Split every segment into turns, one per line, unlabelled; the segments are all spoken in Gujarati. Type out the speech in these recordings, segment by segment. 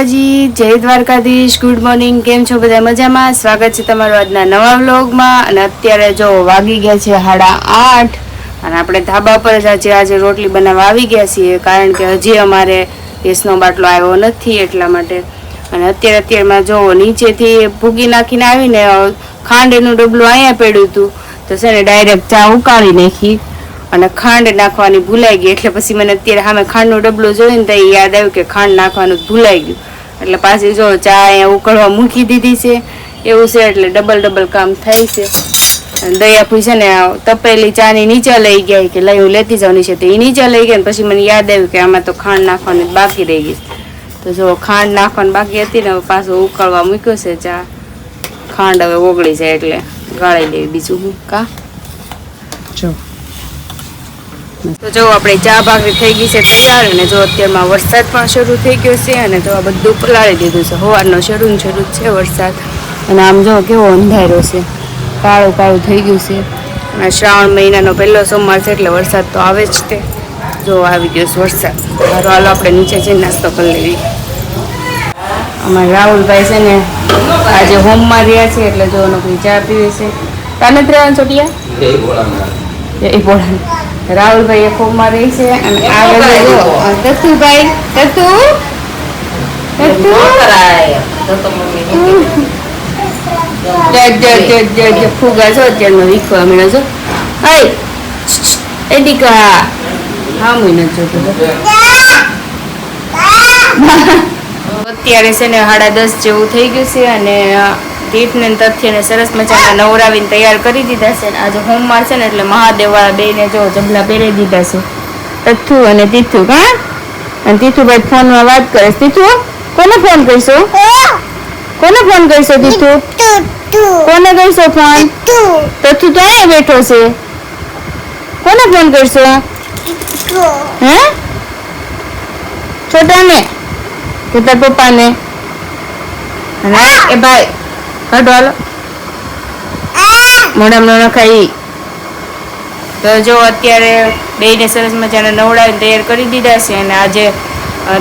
જી જય દ્વારકાધીશ. Good morning. કેમ છો બધા? મજામાં? સ્વાગત છે તમારું આજના નવા વ્લોગમાં. અને અત્યારે જો વાગી ગયા છે 8:30 અને આપણે ધાબા પર જ આજે રોટલી બનાવવા આવી ગયા છીએ, કારણ કે હજી અમારે ગેસનો બાટલો આવ્યો નથી એટલા માટે. અને અત્યારમાં જો નીચેથી ભૂગી નાખીને આવીને ખાંડનું ડબલું અહીંયા પડ્યું હતું, તો છે ને ડાયરેક્ટ ચા ઉકાળી નાખી અને ખાંડ નાખવાની ભૂલાઈ ગઈ. એટલે પછી મને અત્યારે સામે ખાંડનું ડબલું જોઈને તો યાદ આવ્યું કે ખાંડ નાખવાનું ભૂલાઈ ગયું. એટલે પાછી જો ચા અહીંયા ઉકળવા મૂકી દીધી છે. એવું છે એટલે ડબલ કામ થાય છે. દયાપુઈ છે ને તપેલી ચાની નીચે લઈ ગયા કે લઈ હું લેતી જાઉં નીચે, તો એ નીચે લઈ ગયા. પછી મને યાદ આવ્યું કે આમાં તો ખાંડ નાખવાની બાકી રહી ગઈ. તો જો ખાંડ નાખવાની બાકી હતી ને પાછું ઉકળવા મૂક્યો છે ચા. ખાંડ હવે ઓગળી જાય એટલે ગાળી લેવી. બીજું હું કા જો તો જો આપણે ચા ભાખરી થઈ ગઈ છે તૈયાર. અને જો અત્યારમાં વરસાદ પણ શરૂ થઈ ગયો છે અને જો આ બધું પલાળી દીધું છે. સવારનો શરૂ છે વરસાદ. અને આમ જો કેવો અંધારો છે, કાળું થઈ ગયું છે. અને શ્રાવણ મહિનાનો પહેલો સોમવાર છે એટલે વરસાદ તો આવે જ તે. જો આવી ગયો છે વરસાદ. સારો હાલો આપણે નીચે જઈને નાસ્તો કરી લેવી. અમારે રાહુલભાઈ છે ને આજે હોમમાં રહ્યા છે એટલે જો નોકરી ચા પીવે છે. કાને ત્રણ ચોટિયા એ બોલા રાહુલભાઈ હોમમાં રહી છે. અને આગળ જો તતુભાઈ ફુગા છો અત્યારમાં વીખવા મળ્યો છો. એ દીકા હા હું નથી જોતો. અત્યારે છે ને 10:30 જેવું થઈ ગયું છે અને તીર્થને તથ્યને સરસ મજાના નવરાવીને તૈયાર કરી દીધા છે. આજે હોમમાં છે ને એટલે મહાદેવવાળા બેને જો જબલા પહેરી દીધા છે, તથ્થુ અને તીથુ. કા અને તીથુભાઈ ફોનમાં વાત કરે. તીથુ કોને ફોન કરશો? કોને ફોન કરશો તીથુ? કોને કરશો ફોન? તથ્થુ તો અહીંયા બેઠો છે. કોને ફોન કરશો? હે છોટાને કે તાર પપ્પાને? અને એ ભાઈ કાઢો હાલો મોઢામાં ન નખાય. તો જો અત્યારે બેયને સરસ મજાના નવડાવીને તૈયાર કરી દીધા છે. અને આજે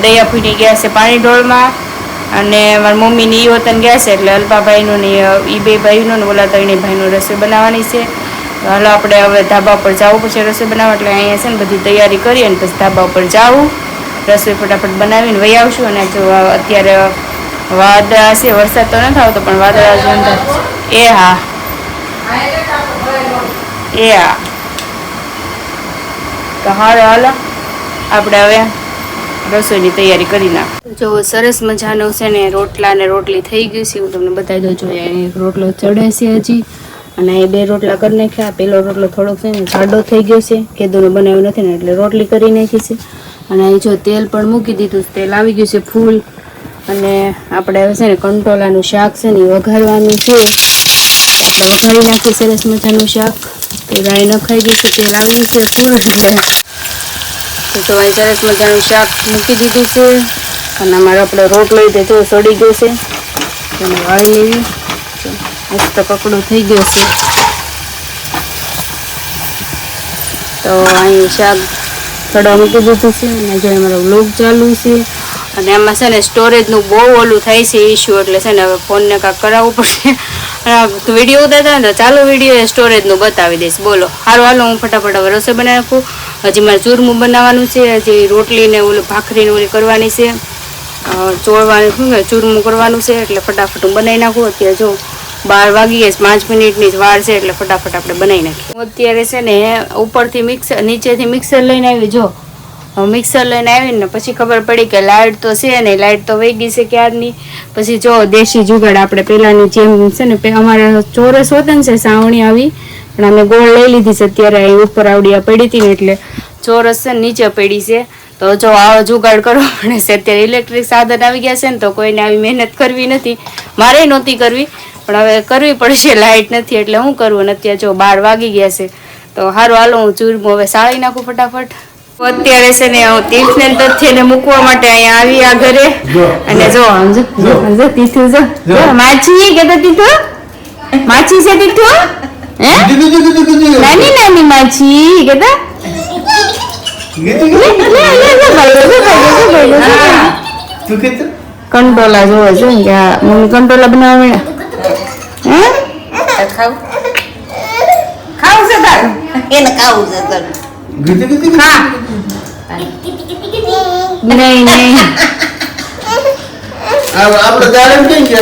દયાફૂટી ગયા છે પાણી ઢોળમાં અને મારા મમ્મીની ઈ વતન ગયા છે એટલે અલ્પાભાઈનું ને એ બે ભાઈનું ને ઓલા ત્રણેય ભાઈનું રસોઈ બનાવવાની છે. હાલો આપણે હવે ધાબા ઉપર જવું પછી રસોઈ બનાવવા. એટલે અહીંયા છે ને બધી તૈયારી કરી અને પછી ધાબા ઉપર જાવું, રસોઈ ફટાફટ બનાવીને વહી આવશું. અને જો અત્યારે વાદળા છે, વરસાદ તો નથી આવતો પણ વાદળા એ હા તો હાલો આપણે હવે રસોઈની તૈયારી કરી નાખ. જો સરસ મજાનું છે ને રોટલા ને રોટલી થઈ ગઈ છે. હું તમને બતાવી દઉં છું. એક રોટલો ચડે છે હજી અને એ 2 રોટલા કરી નાખ્યા. પેલો રોટલો થોડોક છે ને જાડો થઈ ગયો છે, કેદુનો બનાવ્યો નથી ને એટલે રોટલી કરી નાખી છે. અને અહીં જો તેલ પણ મૂકી દીધું, તેલ આવી ગયું છે ફૂલ. અને આપણે હવે છે ને કંટોલાનું શાક છે ને વઘારવાનું છે. આપણે વઘારી નાખીએ સરસ મજાનું શાક. તે રાઈ નખાઈ ગઈ છે, તેલ આવી ગયું છે ફૂલ. તો અહીં સરસ મજાનું શાક મૂકી દીધું છે. અને અમારો આપણે રોટલો તે જો સડી ગયો છે, એને વાળી લેવી. મસ્ત કકડો થઈ ગયો છે. તો અહીં શાક સડવા મૂકી દીધું છે. અને જો અમારો વ્લોગ ચાલુ છે. અને એમાં છે ને સ્ટોરેજનું બહુ ઓલું થાય છે ઇશ્યુ, એટલે છે ને હવે ફોનને કાંઈક કરાવવું પડશે. વિડીયો ઉતારતા ને તો ચાલુ વિડીયો સ્ટોરેજનું બતાવી દઈશ. બોલો સારું હાલો હું ફટાફટ હવે રસોઈ બનાવી નાખું. હજી મારે ચૂરમું બનાવવાનું છે, હજી રોટલીને ઓલું ભાખરીને ઓલી કરવાની છે, ચોળવાનું શું કે ચૂરમું કરવાનું છે. એટલે ફટાફટ હું બનાવી નાખું. અત્યારે જો 12 વાગી ગયા, 5 મિનિટની જ વાર છે એટલે ફટાફટ આપણે બનાવી નાખીએ. હું અત્યારે છે ને ઉપરથી નીચેથી મિક્સર લઈને આવી. જો મિક્સર લઈને આવીને પછી ખબર પડી કે લાઇટ તો છે ને, લાઇટ તો વહી ગઈ છે ક્યારની. પછી જો દેશી જુગાડ આપણે પહેલાંની જેમ છે ને, અમારે ચોરસ હોતા ને છે સાવણી આવી પણ અમે ગોળ લઈ લીધી છે. અત્યારે અહીં ઉપર આવડી પડી હતી ને એટલે ચોરસ છે નીચે પડી છે. તો જો આવો જુગાડ કરવો પડે છે. અત્યારે ઇલેક્ટ્રિક સાધન આવી ગયા છે ને તો કોઈને આવી મહેનત કરવી નથી, મારે નહોતી કરવી પણ હવે કરવી પડશે. લાઇટ નથી એટલે શું કરવું. અને અત્યારે જો 12 વાગી ગયા છે. તો સારું હાલો હું ચૂરમું હવે સાળી નાખું ફટાફટ. અત્યારે છે ને હું તીર્થને તથ્યને મૂકવા માટે અહીંયા આવી આ ઘરે. અને જો તીથુ જો માછી કેતો તીથુ માછી છે તીથુ હે નાની માછી કેતા તું કે કંટોલા જોવે છે ને કે આ મમ્મી કંટોલા બનાવે હે
ખાવું છે તારે એને ખાવું છે તારે
ખા નહીં નહીં
આપણે દાડમ કેમ છે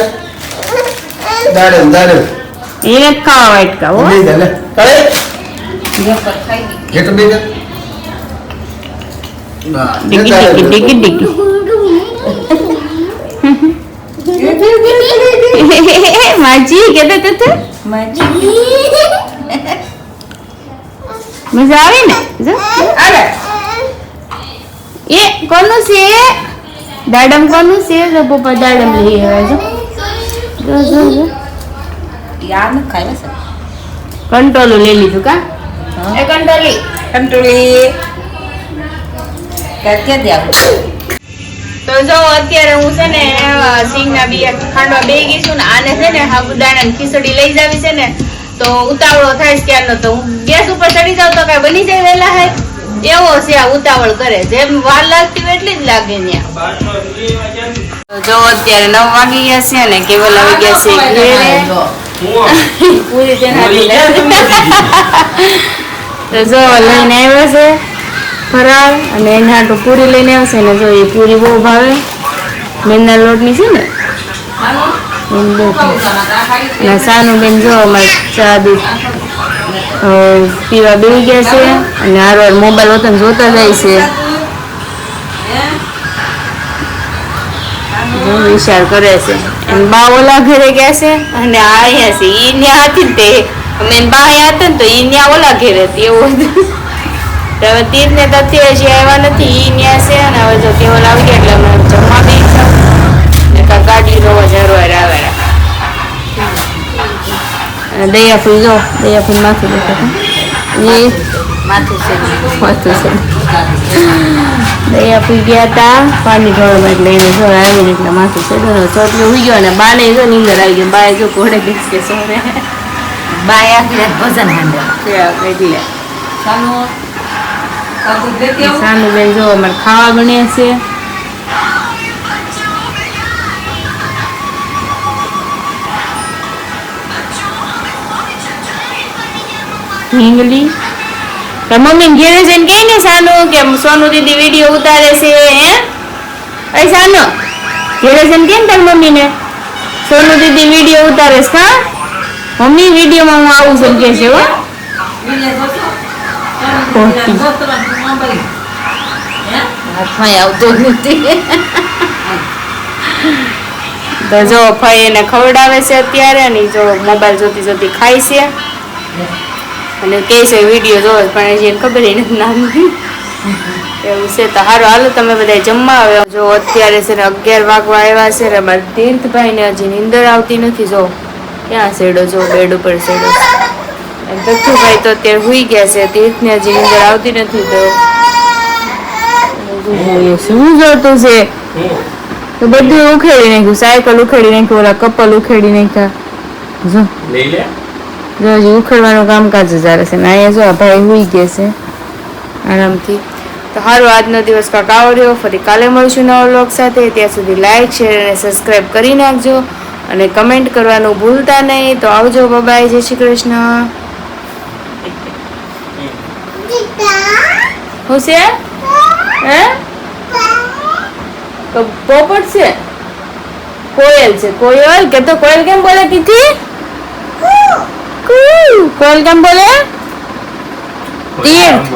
દાડમ
એને ખાવા વાટકા હો
નહીં દે કરે જે તો બેગ ના
ડિગી ડિગી ડિગી માજી કેતા તો મજા આવે ને જો
અરે
એ કોનું છે દાડમ કોનું છે જો પપ્પા દાડમ લઈ આવ્યા જો જો જો
યાર ને ખાય છે
કંટોલું લઈ લીધું કા એ કંટોલી
કંટ્રોલી કે દે
તો જો અત્યારે હું છે ને સિંગના બિયા ખાંડવા બેગી છું ને આને છે ને સાબુદાણાની ખીચડી લઈ જાવી છે ને તો ઉતાવળો થાય છે ક્યારનો તો હું ગેસ ઉપર ચડી જાવ તો કઈ બની જાય વહેલા હે એવો છે આ ઉતાવળ કરે જેમ વાર લાગતી હોય એટલી જ લાગે ત્યાં જો અત્યારે 9 વાગી ગયા છે ને કેવલ આવી ગયા છે ઘરે પૂરી તેનાથી તો જો લઈને આવ્યો છે ફરાળ અને એના હાટું પૂરી લઈને આવશે ને જો એ પૂરી બહુ ભાવે મેંદા લોટની છે ને એને બહુ અને સાનું બેન જો અમારે ચા દૂધ પીવા બેસી ગયા છે અને હારો મોબાઈલ વતન જોતા જાય છે જો વિચાર કરે છે અને બા ઓલા ઘરે ગયા છે અને આ અહીંયા છે ઈ ન્યા હતી ને તે અમે બા અહીંયા હતા ને તો ઈ ન્યા ઓલા ઘરે હતી એવું હતું હવે તીર ને તથ્ય હજી આવ્યા નથી ઈ ન્યા છે અને હવે જો કેવલ આવી ગયા એટલે અમે જમવા બી ને કા ગાડી નો જરૂર આવે અને દયા ફૂલ જો દયા ફૂલ માથું દેખાતું એ
માથું છે
દયા ફૂલ ગયા હતા પાણી ઢોળમાં એટલે એને જો આવી એટલે માથું છે ચોટલું ઉઈ ગયો અને બાને જો નીંદર આવી ગયો બાએ જો ઘોડે બેસકે સોરે
બાયા કે ભજન હાંડે
એટલે
ચાલો કાકુ દે કેવું
સાનું બેન જો અમારે ખાવા બને છે હિંગલી મમ્મી ઘેરે જઈને કઈ ને સાનું કે સોનુ દીદી વિડીયો ઉતારે છે હે એ સાનો ઘેરે જઈને કેમ તાર મમ્મી ને સોનુ દીદી વિડીયો ઉતારે છે હા મમ્મી વિડીયોમાં હું આવું છું કે છે હો
હાથમાં આવતું નથી
તો જો ફઈ એને ખવડાવે છે અત્યારે અને જો મોબાઈલ જોતી જોતી ખાય છે અને કે છે વિડીયો જોવે પણ હજી એને ખબર નથી નામ એવું છે તો સારું હાલો તમે બધા જમવા આવ્યો જો અત્યારે છે ને 11 વાગવા આવ્યા છે ને મારા તીર્થભાઈ ને હજી નીંદર આવતી નથી જો ક્યાં સેડો જો બેડ ઉપર સેડો દક્ષુભાઈ તો અત્યારે હુઈ ગયા છે તીર્થ ને હજી નીંદર આવતી નથી તો શું જોતું છે તો બધું ઉખેડી નાખ્યું સાયકલ ઉખેડી નાખ્યું ઓલા કપલ ઉખેડી નાખ્યા જો
લઈ લે
જો હજી ઉખેડવાનું કામકાજ જ ચાલે છે ને અહીંયા જો આ ભાઈ હુઈ ગયા છે આરામથી તો સારું આજનો દિવસ કાંક આવો રહ્યો ફરી કાલે મળશું નવા વ્લોગ સાથે ત્યાં સુધી લાઈક શેર અને સબસ્ક્રાઈબ કરી નાખજો અને કમેન્ટ કરવાનું ભૂલતા નહીં તો આવજો બાય જય શ્રી કૃષ્ણ હું છે હે તો પોપટ છે કોયલ છે કોયલ કે તો કોયલ કેમ બોલે તીથી કોયલ કેમ બોલે તીર્થ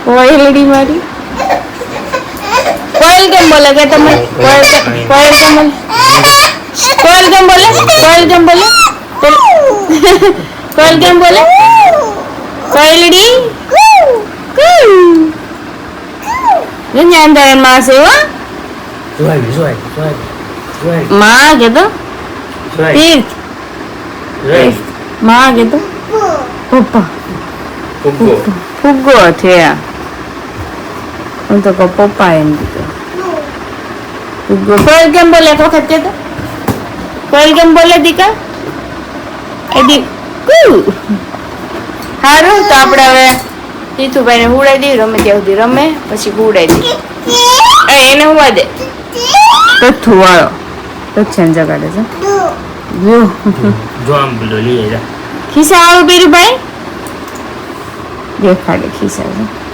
કોયલડી મારી કોયલ કેમ બોલે કે તમે કોયલ કેમ બોલે કોયલ કેમ બોલે કોયલ કેમ બોલે કોયલ કેમ બોલે કોયલડી ને અંદર માં છે હો માં કે તો તીર્થ માં કે તો પપ્પા ફુગ્ગો છે હું તો કહું પપ્પા એમ કીધું ફુગ્ગો કોયલ કેમ બોલે વખત કે તો કોયલ કેમ બોલે દીકા એદી સારું તો આપણે હવે તીથુભાઈને હુડાઈ દઈએ રમે ત્યાં સુધી રમે પછી હુડાઈ દઈએ એને હોવા દે તો વાળો તો છેન જગાડે છે જો
જો આમ પેલો લઈ જા
ખિસ્સા વાળું પહેર્યું ભાઈ દેખાડે ખિસ્સા છે